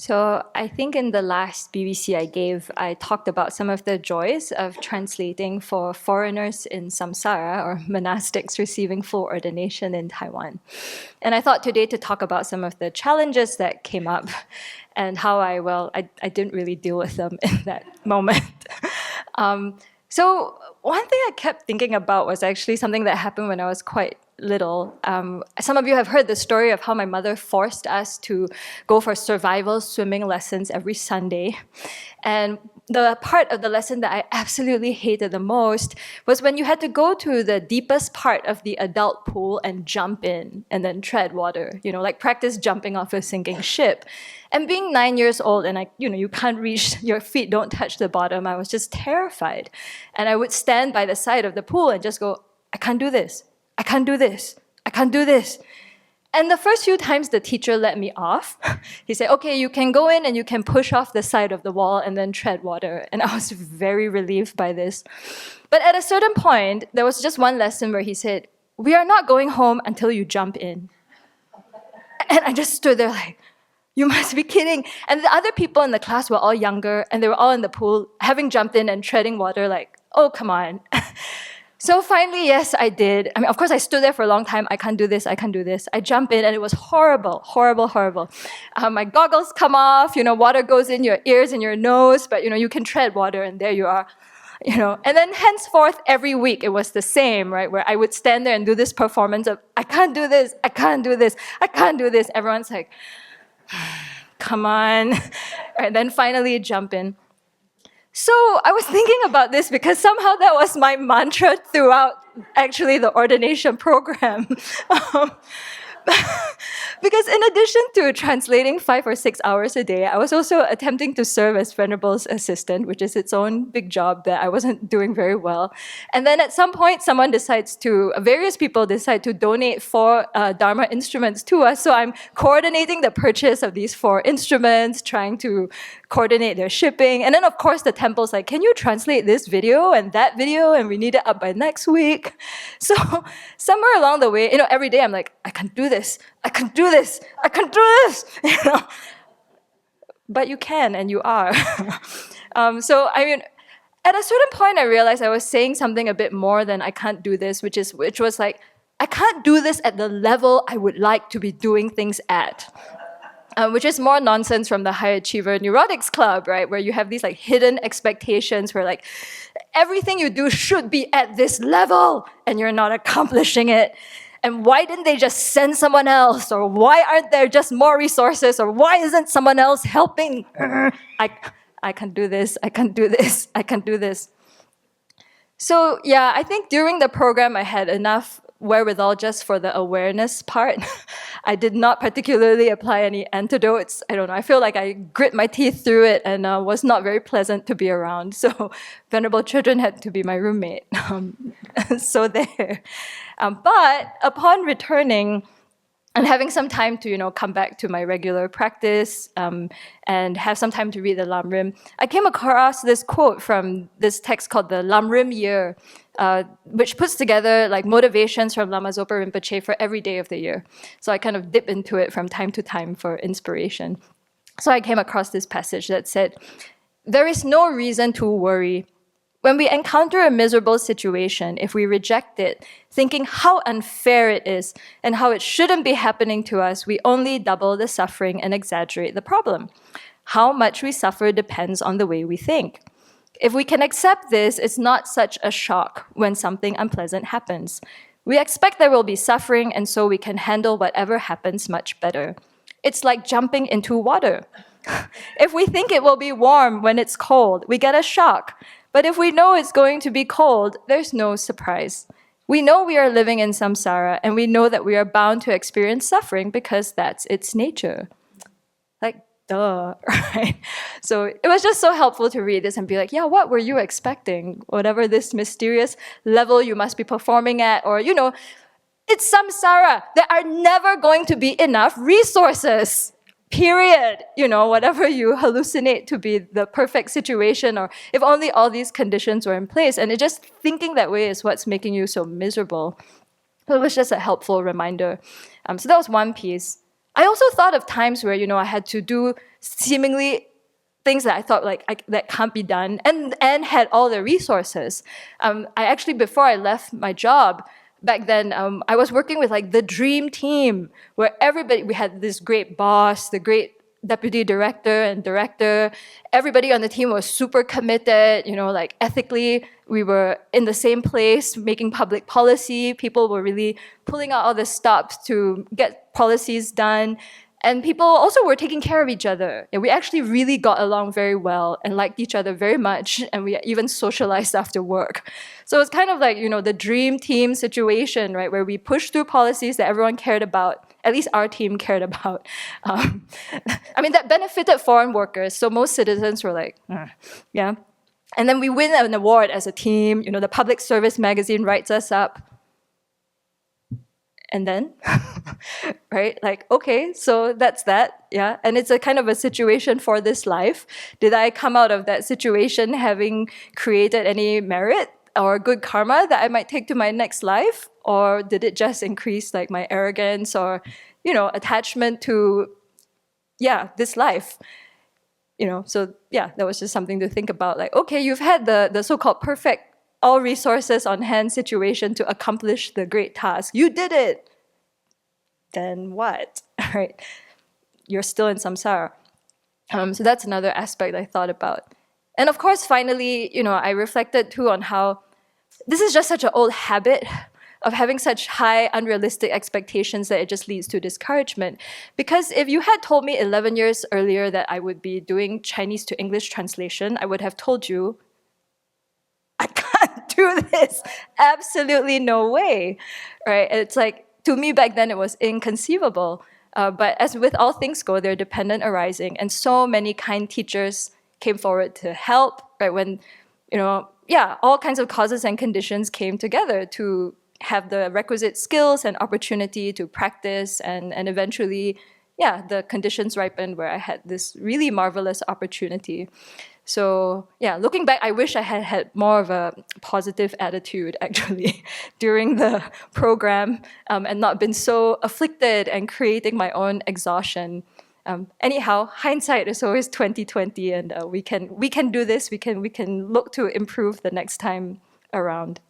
So I think in the last BBC I gave, I talked about some of the joys of translating for foreigners in Samsara, or monastics receiving full ordination in Taiwan. And I thought today to talk about some of the challenges that came up and how I didn't really deal with them in that moment. So one thing I kept thinking about was actually something that happened when I was quite little. Some of you have heard the story of how my mother forced us to go for survival swimming lessons every Sunday. And the part of the lesson that I absolutely hated the most was when you had to go to the deepest part of the adult pool and jump in and then tread water, like practice jumping off a sinking ship. And being 9 years old and you can't reach, your feet don't touch the bottom, I was just terrified. And I would stand by the side of the pool and just go, I can't do this. I can't do this. I can't do this. And the first few times the teacher let me off, he said, okay, you can go in and you can push off the side of the wall and then tread water. And I was very relieved by this. But at a certain point, there was just one lesson where he said, we are not going home until you jump in. And I just stood there like, you must be kidding. And the other people in the class were all younger and they were all in the pool, having jumped in and treading water like, oh, come on. So finally, yes, I did. I mean, of course, I stood there for a long time. I can't do this. I can't do this. I jump in and it was horrible, horrible, horrible. My goggles come off, water goes in your ears and your nose, but you can tread water and there you are. And then henceforth, every week it was the same, right? Where I would stand there and do this performance of, I can't do this, I can't do this, I can't do this. Everyone's like, come on. And then finally jump in. So I was thinking about this because somehow that was my mantra throughout actually the ordination program. Because in addition to translating 5 or 6 hours a day, I was also attempting to serve as Venerable's assistant, which is its own big job that I wasn't doing very well. And then at some point, various people decide to donate 4 Dharma instruments to us. So I'm coordinating the purchase of these 4 instruments, trying to coordinate their shipping. And then of course the temple's like, can you translate this video and that video? And we need it up by next week. So somewhere along the way, every day I'm like, I can do this. I can do this. I can do this. But you can, and you are. So I mean, at a certain point, I realized I was saying something a bit more than I can't do this, which was like, I can't do this at the level I would like to be doing things at. Which is more nonsense from the high achiever neurotics club, right? Where you have these like hidden expectations where like everything you do should be at this level and you're not accomplishing it. And why didn't they just send someone else? Or why aren't there just more resources? Or why isn't someone else helping? I can do this, I can do this, I can do this. So yeah, I think during the program I had enough wherewithal just for the awareness part. I did not particularly apply any antidotes. I don't know, I feel like I grit my teeth through it and was not very pleasant to be around. So Venerable Children had to be my roommate. So there. But upon returning and having some time to, come back to my regular practice and have some time to read the Lam Rim, I came across this quote from this text called the Lam Rim Year, which puts together like motivations from Lama Zopa Rinpoche for every day of the year. So I kind of dip into it from time to time for inspiration. So I came across this passage that said, there is no reason to worry. When we encounter a miserable situation, if we reject it, thinking how unfair it is and how it shouldn't be happening to us, we only double the suffering and exaggerate the problem. How much we suffer depends on the way we think. If we can accept this, it's not such a shock when something unpleasant happens. We expect there will be suffering, and so we can handle whatever happens much better. It's like jumping into water. If we think it will be warm when it's cold, we get a shock. But if we know it's going to be cold, there's no surprise. We know we are living in samsara, and we know that we are bound to experience suffering because that's its nature. Like, duh, right? So it was just so helpful to read this and be like, yeah, what were you expecting? Whatever this mysterious level you must be performing at, or, it's samsara. There are never going to be enough resources. Period. Whatever you hallucinate to be the perfect situation, or if only all these conditions were in place. And it just thinking that way is what's making you so miserable. It was just a helpful reminder. So that was one piece. I also thought of times where, I had to do seemingly things that I thought that can't be done, and had all the resources. I actually, before I left my job, back then, I was working with the dream team, where we had this great boss, the great deputy director and director. Everybody on the team was super committed, ethically. We were in the same place making public policy. People were really pulling out all the stops to get policies done. And people also were taking care of each other. And we actually really got along very well and liked each other very much. And we even socialized after work. So it's kind of like, the dream team situation, right? Where we pushed through policies that everyone cared about. At least our team cared about. That benefited foreign workers. So most citizens were like, yeah. And then we win an award as a team. The Public Service magazine writes us up. And then, right? Okay, so that's that, yeah. And it's a kind of a situation for this life. Did I come out of that situation having created any merit or good karma that I might take to my next life? Or did it just increase my arrogance or, attachment to, this life? So yeah, that was just something to think about. Okay, you've had the so-called perfect, all resources on hand situation to accomplish the great task. You did it. Then what? Right? You're still in samsara. So that's another aspect I thought about. And of course, finally, I reflected too on how this is just such an old habit of having such high, unrealistic expectations that it just leads to discouragement. Because if you had told me 11 years earlier that I would be doing Chinese to English translation, I would have told you, I can't do this. Absolutely no way, right? It's to me back then it was inconceivable. But as with all things go, they're dependent arising. And so many kind teachers came forward to help, right? When, all kinds of causes and conditions came together to have the requisite skills and opportunity to practice, and eventually, the conditions ripened where I had this really marvelous opportunity. So looking back, I wish I had had more of a positive attitude actually during the program, and not been so afflicted and creating my own exhaustion. Anyhow, hindsight is always 20/20, and we can do this. We can look to improve the next time around.